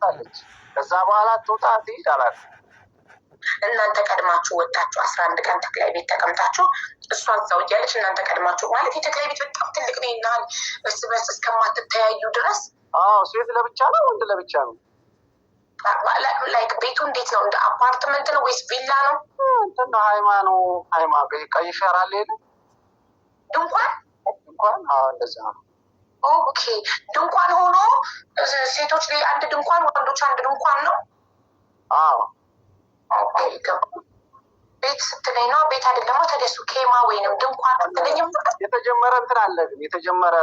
ታለች። ከዛ በኋላ ትውጣ ትሄድ አላት። እናንተ ቀድማችሁ ወጣችሁ 11 ቀን ተክላይ ቤት ተቀምጣችሁ እሷ እዛው እያለች እናንተ ቀድማችሁ ማለት የተክላይ ቤት በጣም ትልቅ ነው ይናል እርስ በርስ እስከማትተያዩ ድረስ። ሴት ለብቻ ነው ወንድ ለብቻ ነው? ላይክ ቤቱ እንዴት ነው? እንደ አፓርትመንት ነው ወይስ ቪላ ነው? እንትና ሃይማ ቀይ ሸራ አለ የለ ድንኳን እንደዛ ነው። ኦኬ ድንኳን ሆኖ ሴቶች ላይ አንድ ድንኳን ወንዶች አንድ ድንኳን ነው። ቤት ስትለኝ ነው ቤት አይደለም ተደሱ ኬማ ወይንም ድንኳን ስትለኝም የተጀመረ እንትን አለ ግን የተጀመረ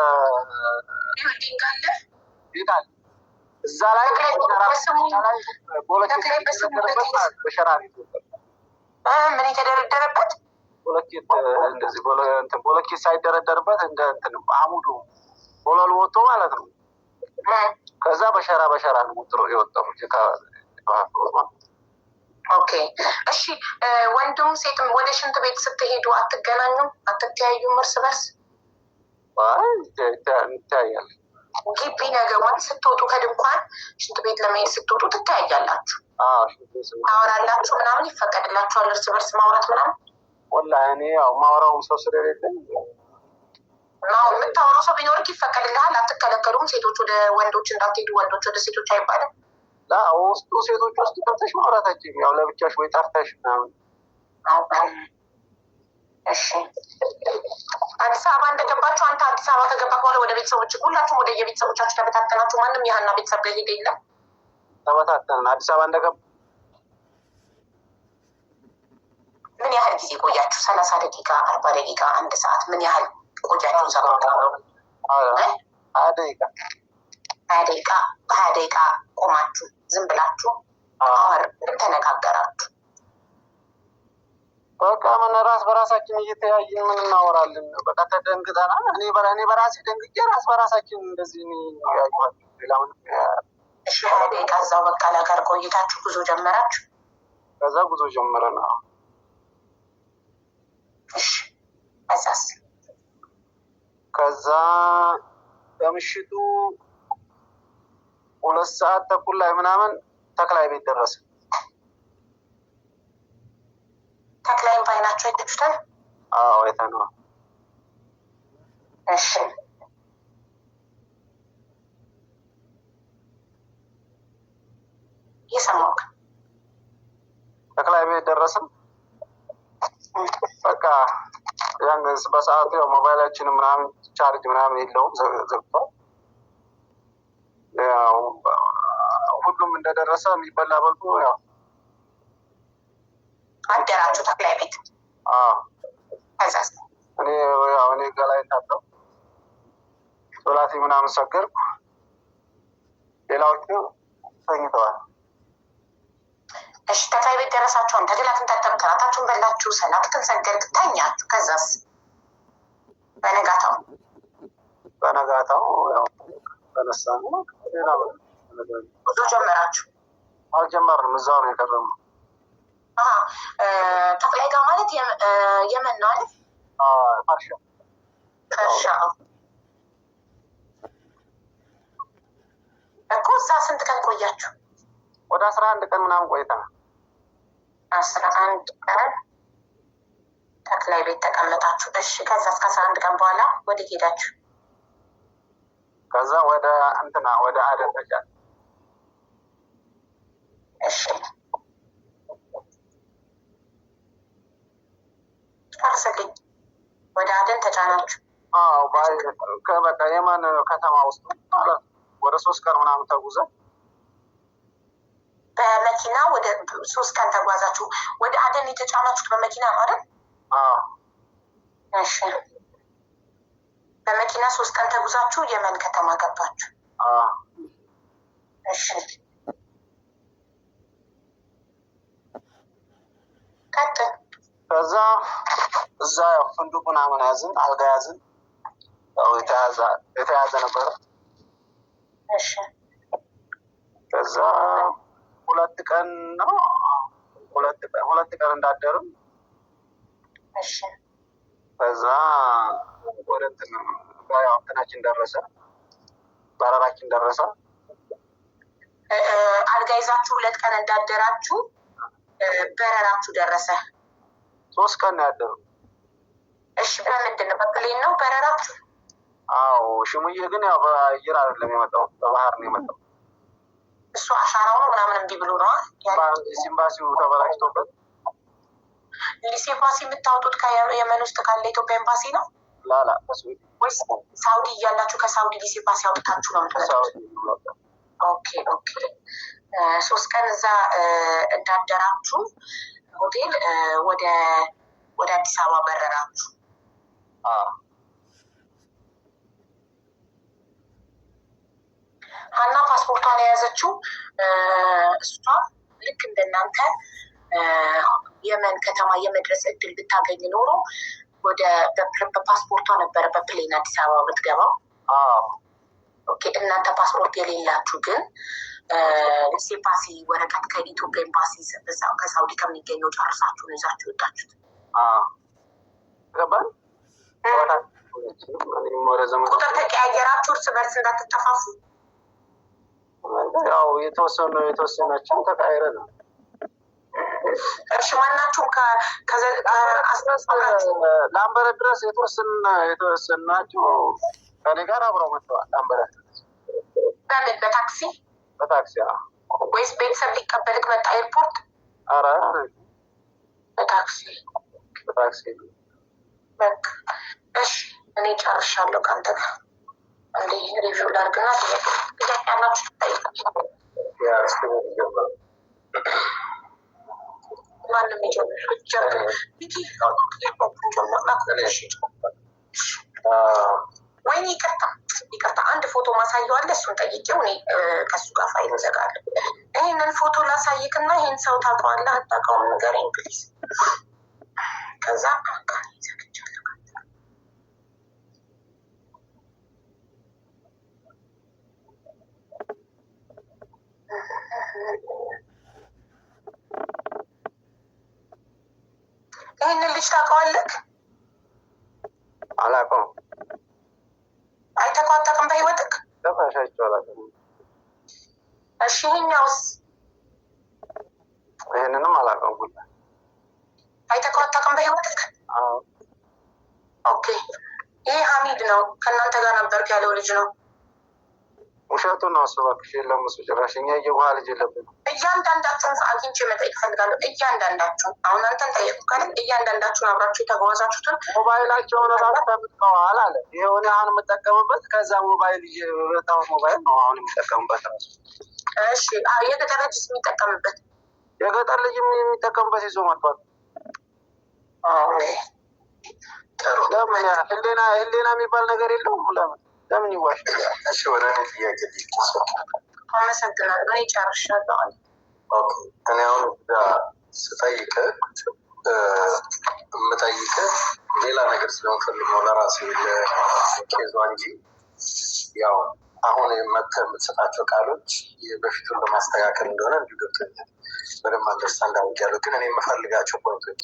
ቢልዲንግ አለ ቤት አለ እዛ ላይ በሸራ ምን የተደረደረበት ቦለኬት ሳይደረደርበት እንደ እንትን አሙዱ ቦለሉ ወጥቶ ማለት ነው። ከዛ በሸራ ነው የወጣው። ኦኬ እሺ። ወንድም ሴትም ወደ ሽንት ቤት ስትሄዱ አትገናኙም? አትተያዩም? እርስ በርስ እንተያያለን። ግቢ ነገሯን ስትወጡ ከድንኳን ሽንት ቤት ለመሄድ ስትወጡ ትተያያላችሁ፣ ታወራላችሁ ምናምን ይፈቀድላችኋል እርስ በርስ ማውራት ምናምን? ወላሂ እኔ ያው ማውራውም ሰው ስለሌለኝ የምታወራው ሰው ቢኖርክ ይፈቀድልሃል፣ አትከለከሉም? ሴቶች ወደ ወንዶች እንዳትሄዱ፣ ወንዶች ወደ ሴቶች አይባልም? ውስጡ ሴቶች ውስጥ ገብተሽ ማውራታችን ያው ለብቻሽ ወይ ጠርተሽ ምናምን። እሺ አዲስ አበባ እንደገባችሁ አንተ አዲስ አበባ ከገባ በኋላ ወደ ቤተሰቦች ሁላችሁም ወደ የቤተሰቦቻችሁ ተበታተናችሁ? ማንም ያህና ቤተሰብ ጋር ሄደ የለም? ተበታተንን። አዲስ አበባ እንደገባ ምን ያህል ጊዜ ቆያችሁ? 30 ደቂቃ 40 ደቂቃ 1 ሰዓት ምን ያህል ቆያችሁ? 20 ደቂቃ ቆማችሁ ዝም ብላችሁ ምን ተነጋገራችሁ? በቃ ምን ራስ በራሳችን እየተያየን ምን እናወራለን? በቃ ተደንግጠናል። እኔ በራሴ ደንግጬ ራስ በራሳችን እንደዚህ ያዩዋል። ሌላ ምን 20 ደቂቃ እዛው በቃ ለጋር ቆይታችሁ ጉዞ ጀመራችሁ? ከዛ ጉዞ ጀመረን። ከዛ በምሽቱ 2 ሰዓት ተኩል ላይ ምናምን ተክላይ ቤት ደረሰ። ተክላይም ባይናቸው አይታችሁታል? አይተነዋል። እሺ እየሰማሁህ። ተክላይ ቤት ደረስን። በቃ ያን በሰዓቱ ያው ሞባይላችን ምናምን ቻርጅ ምናምን የለውም፣ ዘግቷል። ያው ሁሉም እንደደረሰ የሚበላ በልቶ ያው አደራችሁ ተክላይ ቤት። እኔ ገላይ ታጠብኩ፣ ሶላቴ ምናምን ሰገድኩ፣ ሌላዎቹ ተኝተዋል። እሺ ተክላይ ቤት ደረሳችሁ። አንተ ገላትን ታጠብክ፣ እራታችሁን በላችሁ፣ ሰላትክን ሰገድክ፣ ተኛችሁ። ከዛስ በነጋታው ያው ተነሳን። ሌላ ጉዞ ጀመራችሁ? አልጀመርንም፣ እዛው ነው የቀረነው። ተክላይ ጋር ማለት የመን ነው አይደል? ፈርሻ እኮ። እዛ ስንት ቀን ቆያችሁ? ወደ 11 ቀን ምናምን ቆይተናል። 11 ቀን ተክላይ ቤት ተቀመጣችሁ። እሺ ከዛ እስከ 11 ቀን በኋላ ወደ ሄዳችሁ? ከዛ ወደ አደን ተጫን። እሺ ጨርስልኝ። ወደ አደን ተጫናችሁ? በቃ የመን ከተማ ውስጥ ማለት ወደ 3 ቀን ምናምን ተጉዘን በመኪና ወደ 3 ቀን ተጓዛችሁ። ወደ አደን የተጫናችሁት በመኪና ነው አይደል? እሺ በመኪና 3 ቀን ተጉዛችሁ የመን ከተማ ገባችሁ? እሺ ቀጥል። ከዛ እዛ ያው ፍንዱቅ ምናምን ያዝን፣ አልጋ ያዝን። ያው የተያዘ ነበረ። እሺ ከዛ 2 ቀን ነው 2 ቀን እንዳደርም። እሺ ከዛ ወደ እንትናችን ደረሰ፣ በረራችን ደረሰ። አልጋ ይዛችሁ 2 ቀን እንዳደራችሁ በረራችሁ ደረሰ። 3 ቀን ነው ያደረው። እሺ በምንድን ነው? በፕሌን ነው በረራችሁ? አዎ ሽሙዬ ግን ያው በአየር አይደለም የመጣው፣ በባህር ነው የመጣው። እሱ አሻራው ነው ምናምን እምቢ ብሎ ነው ኤምባሲው ተበላሽቶበት። ሊስ ኤምባሲ የምታወጡት ከየመን ውስጥ ካለ ኢትዮጵያ ኤምባሲ ነው? ላላ ወይስ ሳውዲ እያላችሁ ከሳውዲ ሊስ ኤምባሲ አውጥታችሁ ነው የምትመጡት? ኦኬ 3 ቀን እዛ እንዳደራችሁ ሆቴል ወደ አዲስ አበባ በረራችሁ። ሀና ፓስፖርቷን የያዘችው እሷ ልክ እንደናንተ የመን ከተማ የመድረስ እድል ብታገኝ ኖሮ በፓስፖርቷ ነበረ በፕሌን አዲስ አበባ ብትገባው። ኦኬ እናንተ ፓስፖርት የሌላችሁ ግን ኤምባሲ ወረቀት ከኢትዮጵያ ኤምባሲ ከሳውዲ ከሚገኘው ጨርሳችሁ ነው ይዛችሁ ወጣችሁት። ገባን። ቁጥር ተቀያየራችሁ እርስ በርስ እንዳትጠፋፉ። ያው የተወሰናችን ተቃይረ ነው። እሺ ማናችሁም ላምበረት ድረስ የተወሰናቸው ከኔ ጋር አብረው መጥተዋል። ላምበረት በምን በታክሲ ወይስ ቤተሰብ ሊቀበልክ መጣ ኤርፖርት? ኧረ በታክሲ በቃ እሺ እኔ ጨርሻለሁ ከአንተ ጋር እንደ ሪቪው ላድርግና ጥያቄ ያላችሁ ትጠይቃላችሁ። ማንም ወይኔ ይቅርታ አንድ ፎቶ ማሳየው አለ። እሱን ጠይቄው እኔ ከሱ ጋር ፋይል እዘጋለሁ። ይህንን ፎቶ ላሳይክና ይህን ሰው ታውቀዋለህ አታውቀውም ንገረኝ ፕሊዝ። ከዛ ይህንን ልጅ ታውቀዋለህ? አላውቀውም። አይተኸው አታውቅም በህይወትህ? ተፋሻቸው አላውቅም። እሺ ይሄኛውስ? ይህንንም አላውቀውም። ጉዳ አይተኸው አታውቅም በህይወትህ? ኦኬ ይሄ ሀሚድ ነው። ከእናንተ ጋር ነበርክ ያለው ልጅ ነው። ውሸቱን ነው እሱ እባክሽ። የለም እሱ ጭራሽ እኛ የውሃ ልጅ የለብንም። እያንዳንዳችሁን አግኝቼ መጠየቅ እፈልጋለሁ። እያንዳንዳችሁን አሁን አንተን ጠየቁ ካለ እያንዳንዳችሁን አብራችሁ የተጓዛችሁትን ሞባይላቸውን ራሱ ተምጥቀዋል አለ። ይሄውን አሁን የምጠቀምበት ከዛ ሞባይል በጣም ሞባይል ነው አሁን የምጠቀምበት ራሱ። እሺ የገጠር ልጅ የሚጠቀምበት የገጠር ልጅ የሚጠቀምበት ይዞ መጥቷል። ለምን ህሌና የሚባል ነገር የለውም? ለምን ይዋሻል? እሺ ወደ እኔ ጥያቄ አመሰግናለሁ። እኔ ጨርሻለሁ። እኔ አሁን ስጠይቅህ የምጠይቅህ ሌላ ነገር ስለምፈልግ ነው ለራሴ ለኬዟ እንጂ ያው አሁን መጥተህ የምትሰጣቸው ቃሎች በፊቱን ለማስተካከል እንደሆነ እንዲሁ ገብቶኛል። በደንብ አንደርስታንድ አድርጌያለሁ። ግን እኔ የምፈልጋቸው ፖይንቶች